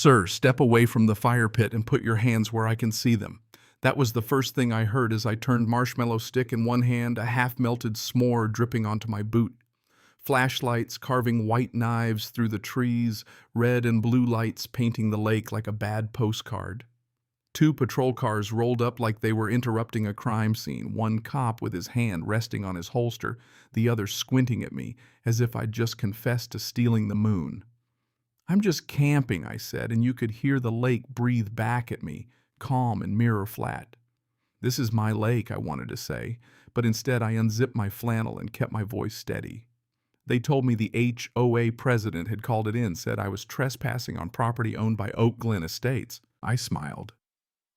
"Sir, step away from the fire pit and put your hands where I can see them." That was the first thing I heard as I turned marshmallow stick in one hand, a half-melted s'more dripping onto my boot. Flashlights carving white knives through the trees, red and blue lights painting the lake like a bad postcard. Two patrol cars rolled up like they were interrupting a crime scene, one cop with his hand resting on his holster, the other squinting at me as if I'd just confessed to stealing the moon. "I'm just camping," I said, and you could hear the lake breathe back at me, calm and mirror flat. "This is my lake," I wanted to say, but instead I unzipped my flannel and kept my voice steady. They told me the HOA president had called it in, said I was trespassing on property owned by Oak Glen Estates. I smiled.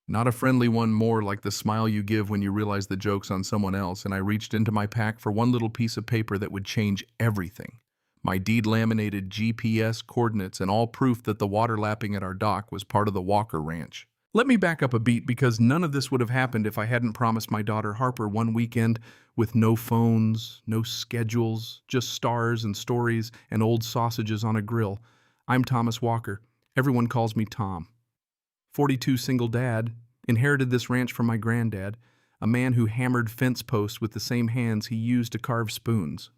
Not a friendly one, more like the smile you give when you realize the joke's on someone else, and I reached into my pack for one little piece of paper that would change everything. My deed-laminated GPS coordinates and all proof that the water lapping at our dock was part of the Walker Ranch. Let me back up a beat, because none of this would have happened if I hadn't promised my daughter Harper one weekend with no phones, no schedules, just stars and stories and old sausages on a grill. I'm Thomas Walker. Everyone calls me Tom. 42 single dad, inherited this ranch from my granddad, a man who hammered fence posts with the same hands he used to carve spoons.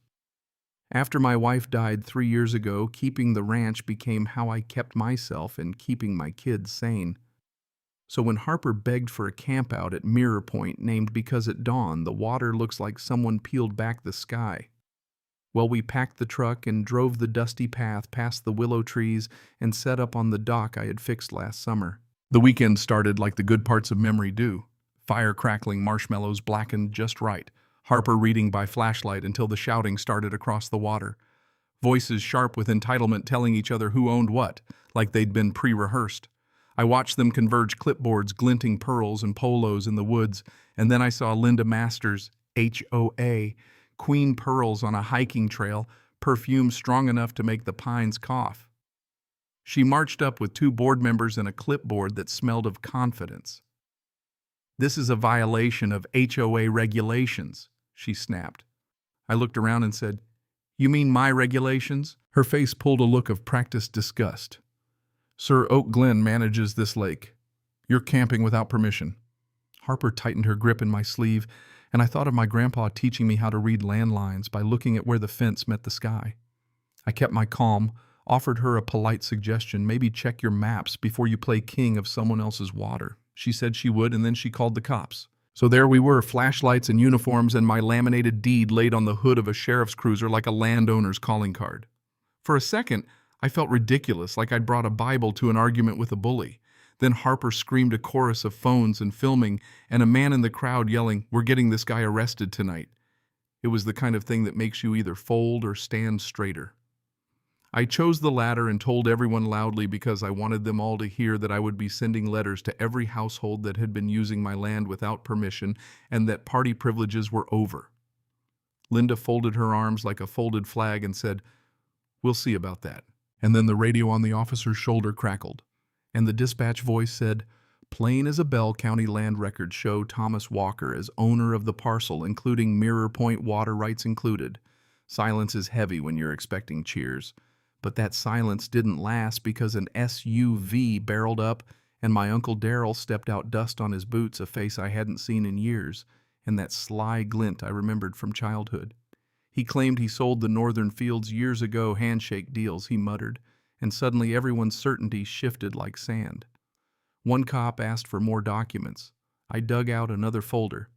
After my wife died 3 years ago, keeping the ranch became how I kept myself and keeping my kids sane. So when Harper begged for a campout at Mirror Point, named because at dawn the water looks like someone peeled back the sky, well, we packed the truck and drove the dusty path past the willow trees and set up on the dock I had fixed last summer. The weekend started like the good parts of memory do. Fire crackling, marshmallows blackened just right, Harper reading by flashlight until the shouting started across the water. Voices sharp with entitlement telling each other who owned what, like they'd been pre-rehearsed. I watched them converge clipboards, glinting pearls and polos in the woods, and then I saw Linda Masters, HOA, queen pearls on a hiking trail, perfume strong enough to make the pines cough. She marched up with 2 board members and a clipboard that smelled of confidence. "This is a violation of HOA regulations," she snapped. I looked around and said, "You mean my regulations?" Her face pulled a look of practiced disgust. "Sir, Oak Glen manages this lake. You're camping without permission." Harper tightened her grip in my sleeve, and I thought of my grandpa teaching me how to read landlines by looking at where the fence met the sky. I kept my calm, offered her a polite suggestion, maybe check your maps before you play king of someone else's water. She said she would, and then she called the cops. So there we were, flashlights and uniforms and my laminated deed laid on the hood of a sheriff's cruiser like a landowner's calling card. For a second, I felt ridiculous, like I'd brought a Bible to an argument with a bully. Then Harper screamed a chorus of phones and filming, and a man in the crowd yelling, "We're getting this guy arrested tonight." It was the kind of thing that makes you either fold or stand straighter. I chose the latter and told everyone loudly because I wanted them all to hear that I would be sending letters to every household that had been using my land without permission and that party privileges were over. Linda folded her arms like a folded flag and said, "We'll see about that." And then the radio on the officer's shoulder crackled, and the dispatch voice said, "Plain as a bell, county land records show Thomas Walker as owner of the parcel, including Mirror Point water rights included." Silence is heavy when you're expecting cheers. But that silence didn't last because an SUV barreled up and my Uncle Darryl stepped out, dust on his boots, a face I hadn't seen in years, and that sly glint I remembered from childhood. He claimed he sold the northern fields years ago, handshake deals, he muttered, and suddenly everyone's certainty shifted like sand. One cop asked for more documents. I dug out another folder.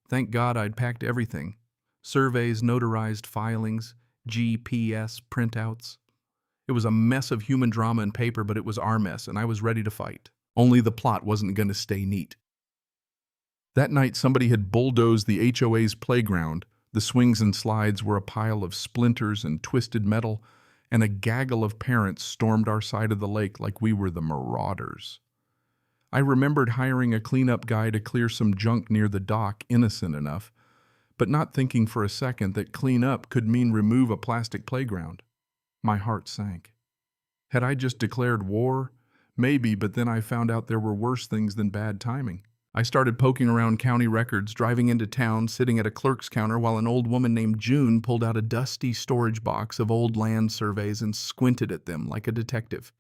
Thank God I'd packed everything. Surveys, notarized filings, GPS printouts. It was a mess of human drama and paper, but it was our mess, and I was ready to fight. Only the plot wasn't going to stay neat. That night, somebody had bulldozed the HOA's playground. The swings and slides were a pile of splinters and twisted metal, and a gaggle of parents stormed our side of the lake like we were the marauders. I remembered hiring a cleanup guy to clear some junk near the dock, innocent enough, but not thinking for a second that clean up could mean remove a plastic playground. My heart sank. Had I just declared war? Maybe, but then I found out there were worse things than bad timing. I started poking around county records, driving into town, sitting at a clerk's counter while an old woman named June pulled out a dusty storage box of old land surveys and squinted at them like a detective.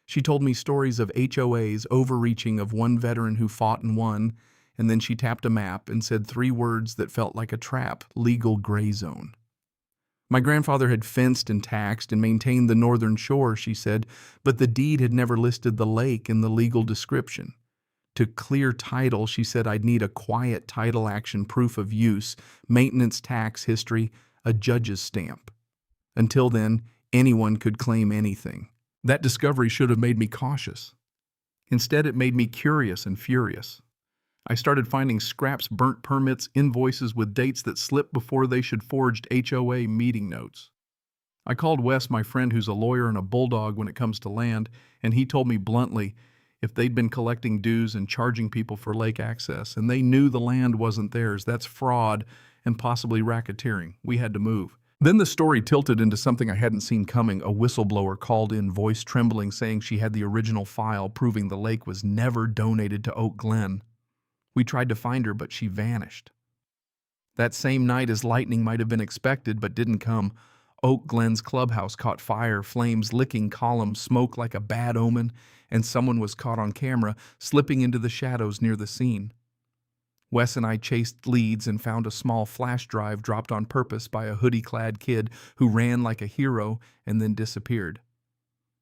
She told me stories of HOAs overreaching, of one veteran who fought and won, and then she tapped a map and said three words that felt like a trap: legal gray zone. My grandfather had fenced and taxed and maintained the northern shore, she said, but the deed had never listed the lake in the legal description. To clear title, she said, I'd need a quiet title action, proof of use, maintenance tax history, a judge's stamp. Until then, anyone could claim anything. That discovery should have made me cautious. Instead, it made me curious and furious. I started finding scraps, burnt permits, invoices with dates that slipped before they should, forged HOA meeting notes. I called Wes, my friend who's a lawyer and a bulldog when it comes to land, and he told me bluntly if they'd been collecting dues and charging people for lake access and they knew the land wasn't theirs, that's fraud and possibly racketeering. We had to move. Then the story tilted into something I hadn't seen coming. A whistleblower called in, voice trembling, saying she had the original file proving the lake was never donated to Oak Glen. We tried to find her, but she vanished. That same night, as lightning might have been expected but didn't come, Oak Glen's clubhouse caught fire, flames licking columns, smoke like a bad omen, and someone was caught on camera slipping into the shadows near the scene. Wes and I chased leads and found a small flash drive dropped on purpose by a hoodie-clad kid who ran like a hero and then disappeared.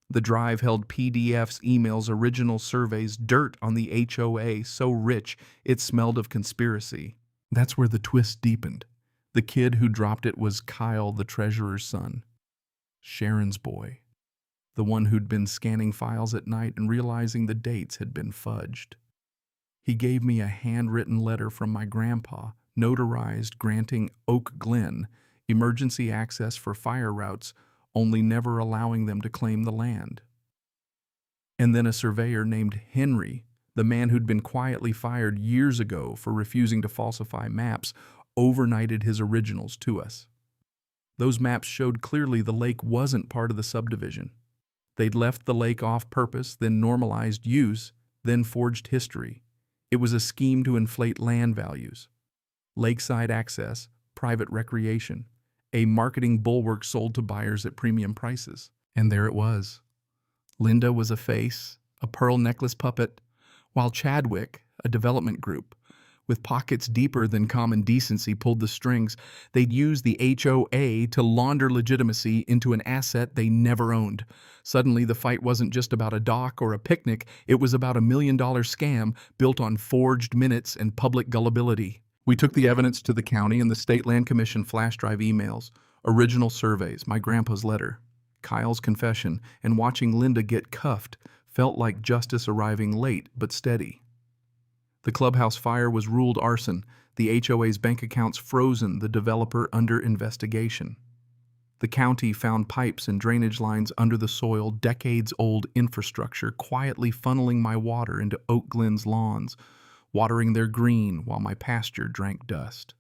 The drive held PDFs, emails, original surveys, dirt on the HOA so rich it smelled of conspiracy. That's where the twist deepened. The kid who dropped it was Kyle, the treasurer's son, Sharon's boy, the one who'd been scanning files at night and realizing the dates had been fudged. He gave me a handwritten letter from my grandpa, notarized, granting Oak Glen emergency access for fire routes, only never allowing them to claim the land. And then a surveyor named Henry, the man who'd been quietly fired years ago for refusing to falsify maps, overnighted his originals to us. Those maps showed clearly the lake wasn't part of the subdivision. They'd left the lake off purpose, then normalized use, then forged history. It was a scheme to inflate land values. Lakeside access, private recreation, a marketing bulwark sold to buyers at premium prices. And there it was. Linda was a face, a pearl necklace puppet, while Chadwick, a development group, with pockets deeper than common decency, pulled the strings. They'd used the HOA to launder legitimacy into an asset they never owned. Suddenly, the fight wasn't just about a dock or a picnic. It was about $1 million scam built on forged minutes and public gullibility. We took the evidence to the county and the State Land Commission flash drive emails, original surveys, my grandpa's letter, Kyle's confession, and watching Linda get cuffed felt like justice arriving late but steady. The clubhouse fire was ruled arson, the HOA's bank accounts frozen, the developer under investigation. The county found pipes and drainage lines under the soil, decades-old infrastructure quietly funneling my water into Oak Glen's lawns, watering their green while my pasture drank dust.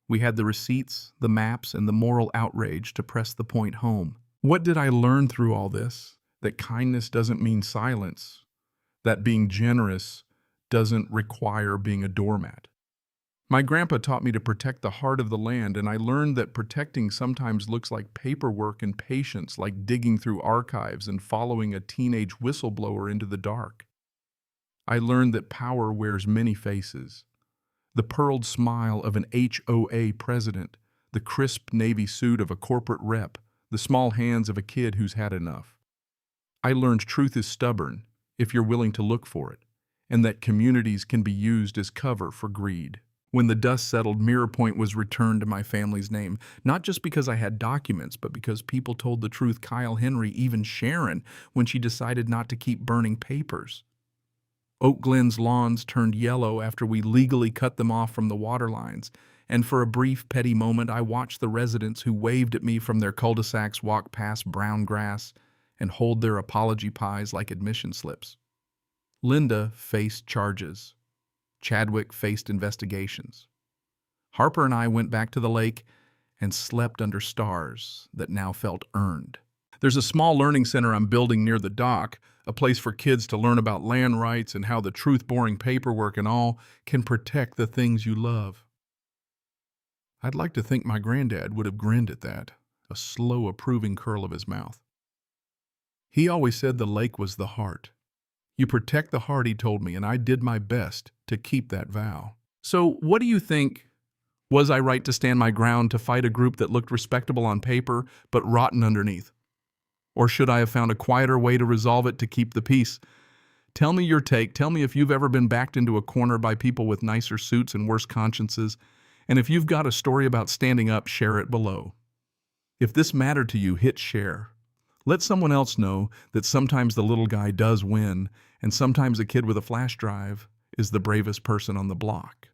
We had the receipts, the maps, and the moral outrage to press the point home. What did I learn through all this? That kindness doesn't mean silence, that being generous doesn't require being a doormat. My grandpa taught me to protect the heart of the land, and I learned that protecting sometimes looks like paperwork and patience, like digging through archives and following a teenage whistleblower into the dark. I learned that power wears many faces. The pearled smile of an HOA president, the crisp navy suit of a corporate rep, the small hands of a kid who's had enough. I learned truth is stubborn if you're willing to look for it, and that communities can be used as cover for greed. When the dust settled, Mirror Point was returned to my family's name, not just because I had documents, but because people told the truth. Kyle, Henry, even Sharon, when she decided not to keep burning papers. Oak Glen's lawns turned yellow after we legally cut them off from the water lines, and for a brief, petty moment I watched the residents who waved at me from their cul-de-sacs walk past brown grass and hold their apology pies like admission slips. Linda faced charges. Chadwick faced investigations. Harper and I went back to the lake and slept under stars that now felt earned. There's a small learning center I'm building near the dock, a place for kids to learn about land rights and how the truth-boring paperwork and all can protect the things you love. I'd like to think my granddad would have grinned at that, a slow approving curl of his mouth. He always said the lake was the heart. You protect the heart, he told me, and I did my best to keep that vow. So what do you think? Was I right to stand my ground to fight a group that looked respectable on paper but rotten underneath? Or should I have found a quieter way to resolve it to keep the peace? Tell me your take. Tell me if you've ever been backed into a corner by people with nicer suits and worse consciences. And if you've got a story about standing up, share it below. If this mattered to you, hit share. Let someone else know that sometimes the little guy does win, and sometimes a kid with a flash drive is the bravest person on the block.